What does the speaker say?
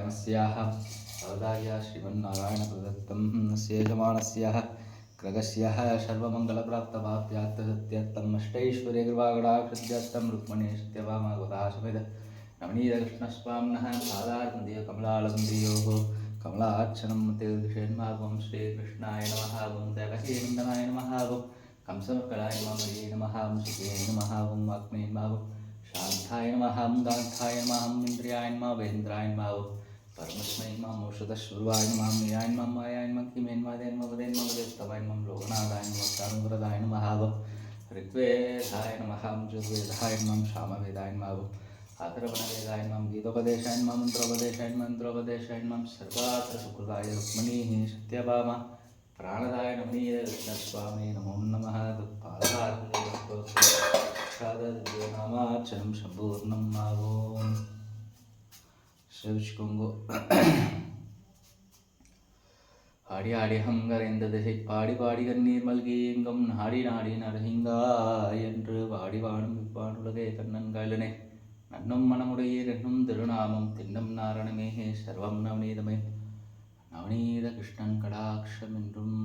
स्वयमस्याः अवदार्या श्रीमन्नारायणप्रदत्तं यजमानस्याः ग्रगस्याः सर्वमङ्गलप्राप्तभाप्यात् सत्यत्तम् अष्टैश्वर्यकृपागणाकृत्यत्तं रुक्मणे सत्यभामागोदासमेत नवनीतकृष्णस्वामिनः पादारविन्दकमलालवन्दयोः कमलार्चनं तेर्षेन्मागं श्रीकृष्णाय नमः ॐ दैवहीनन्दनाय नमः ॐ कंसमकलाय नमः ॐ सुखेय नमः ॐ वाग्मे नमः शान्ताय नमः ॐ गान्धाय नमः ॐ इन्द्रियाय नमः वेन्द्राय नमः ॐ परमस्मै नमः औषधस्वरूपाय नमः मीयाय नमः मायाय नमः किमेन मादे नमः वदे नमः वदेस्तवाय नमः लोकनाथाय नमः कारुणवरदाय नमः ऋग्वेदाय नमः यजुर्वेदाय नमः सामवेदाय नमः अथर्वणवेदाय नमः गीतोपदेशाय नमः मन्त्रोपदेशाय मंत्रोपदेशाय नमः सर्वात्र सुकृताय रुक्मिणीः सत्यभामा प्राणदाय नवनीतकृष्णस्वामिने नमो नमः तत्पादार्चनं संपूर्णं मावों सेविச்சுக்கோங்கோ ஆடி ஆடி ஹங்கரைந்த திசை பாடி பாடி கண்ணீர் மல்கி எங்கும் நாடி நாடி நரசிங்கா என்று வாடி வாடும் இவ்வாணுலகே கண்ணன் கைலனே நன்னும் மனமுடையீர் என்னும் திருநாமம் தின்னம் நாரணமே சர்வம் நவநீதமே நவநீத கிருஷ்ணன் கடாட்சம் என்றும்